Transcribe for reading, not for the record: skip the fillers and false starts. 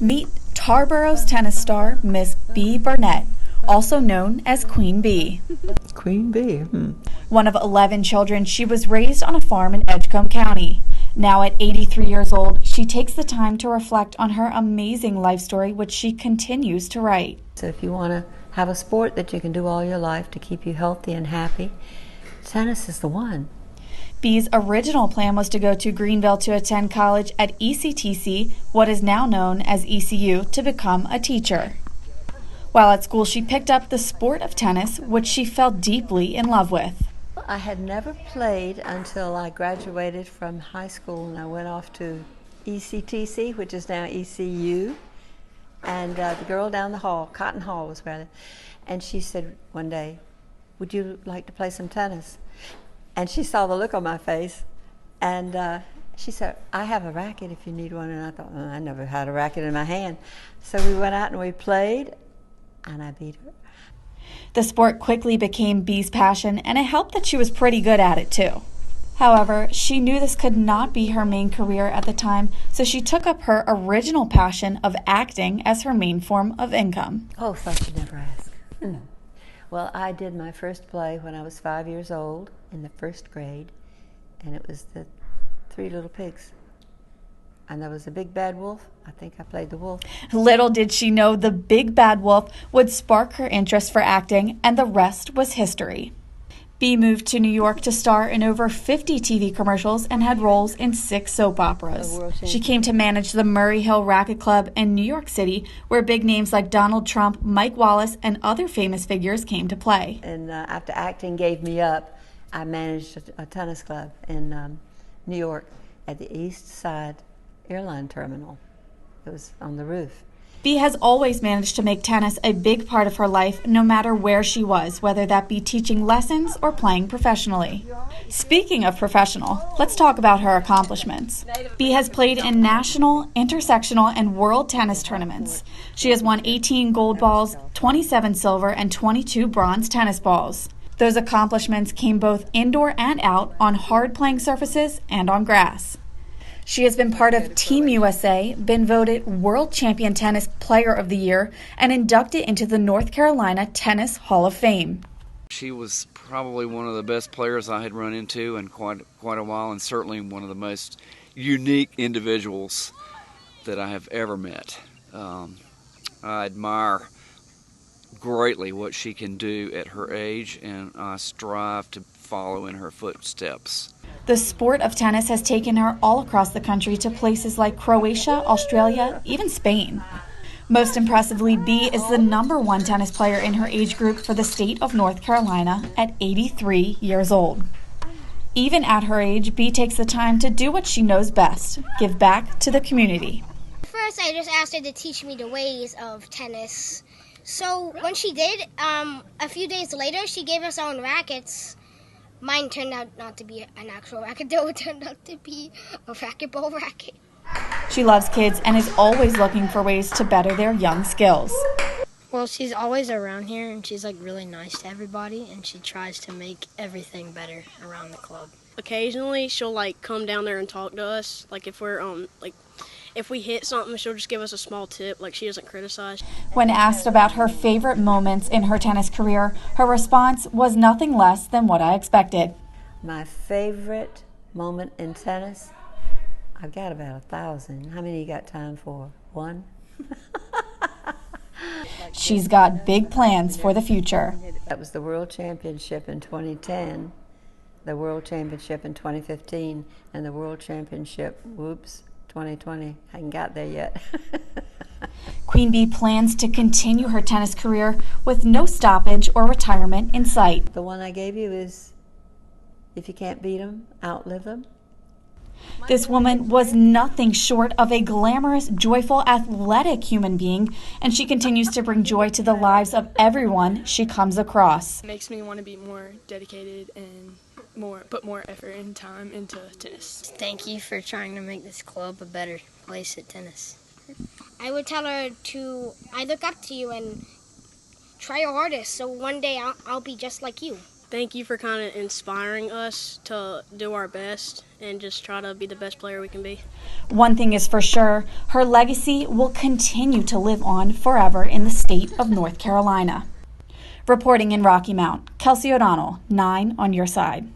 Meet Tarborough's tennis star, Miss Bee Burnett, also known as Queen Bee. Queen Bee. One of 11 children, she was raised on a farm in Edgecombe County. Now at 83 years old, she takes the time to reflect on her amazing life story, which she continues to write. So if you want to have a sport that you can do all your life to keep you healthy and happy, tennis is the one. Bee's original plan was to go to Greenville to attend college at ECTC, what is now known as ECU, to become a teacher. While at school, she picked up the sport of tennis, which she fell deeply in love with. I had never played until I graduated from high school, and I went off to ECTC, which is now ECU, and the girl down the hall, Cotton Hall was where, and she said one day, "Would you like to play some tennis?" And she saw the look on my face, and she said, "I have a racket if you need one." And I thought, I never had a racket in my hand. So we went out and we played, and I beat her. The sport quickly became Bee's passion, and it helped that she was pretty good at it too. However, she knew this could not be her main career at the time, so she took up her original passion of acting as her main form of income. Oh, thought you'd never ask. Well, I did my first play when I was 5 years old in the first grade, and it was the Three Little Pigs. And there was a big bad wolf. I think I played the wolf. Little did she know the big bad wolf would spark her interest for acting, and the rest was history. Bee moved to New York to star in over 50 TV commercials and had roles in 6 soap operas. She came to manage the Murray Hill Racquet Club in New York City, where big names like Donald Trump, Mike Wallace, and other famous figures came to play. And after acting gave me up, I managed a tennis club in New York at the East Side Airline Terminal. It was on the roof. Bee has always managed to make tennis a big part of her life, no matter where she was, whether that be teaching lessons or playing professionally. Speaking of professional, let's talk about her accomplishments. Bee has played in national, intersectional, and world tennis tournaments. She has won 18 gold balls, 27 silver, and 22 bronze tennis balls. Those accomplishments came both indoor and out, on hard playing surfaces and on grass. She has been part of Team USA, been voted World Champion Tennis Player of the Year, and inducted into the North Carolina Tennis Hall of Fame. She was probably one of the best players I had run into in quite a while, and certainly one of the most unique individuals that I have ever met. I admire greatly what she can do at her age, and I strive to follow in her footsteps. The sport of tennis has taken her all across the country to places like Croatia, Australia, even Spain. Most impressively, Bee is the #1 tennis player in her age group for the state of North Carolina at 83 years old. Even at her age, Bee takes the time to do what she knows best, give back to the community. First, I just asked her to teach me the ways of tennis. So when she did, a few days later, she gave us our own rackets. Mine turned out not to be an actual racket, though it turned out to be a racquetball racket. She loves kids and is always looking for ways to better their young skills. Well, she's always around here, and she's really nice to everybody, and she tries to make everything better around the club. Occasionally, she'll come down there and talk to us. If we're if we hit something, she'll just give us a small tip. She doesn't criticize. When asked about her favorite moments in her tennis career, her response was nothing less than what I expected. My favorite moment in tennis? I've got about 1,000. How many you got time for? One? She's got big plans for the future. That was the World Championship in 2010, the World Championship in 2015, and the World Championship, 2020. I haven't got there yet. Queen Bee plans to continue her tennis career with no stoppage or retirement in sight. The one I gave you is, if you can't beat them, outlive them. This woman was nothing short of a glamorous, joyful, athletic human being, and she continues to bring joy to the lives of everyone she comes across. It makes me want to be more dedicated and put more effort and time into tennis. Thank you for trying to make this club a better place at tennis. I would tell her I look up to you and try your hardest, so one day I'll be just like you. Thank you for kind of inspiring us to do our best and just try to be the best player we can be. One thing is for sure, her legacy will continue to live on forever in the state of North Carolina. Reporting in Rocky Mount, Kelsey O'Donnell, 9 on your side.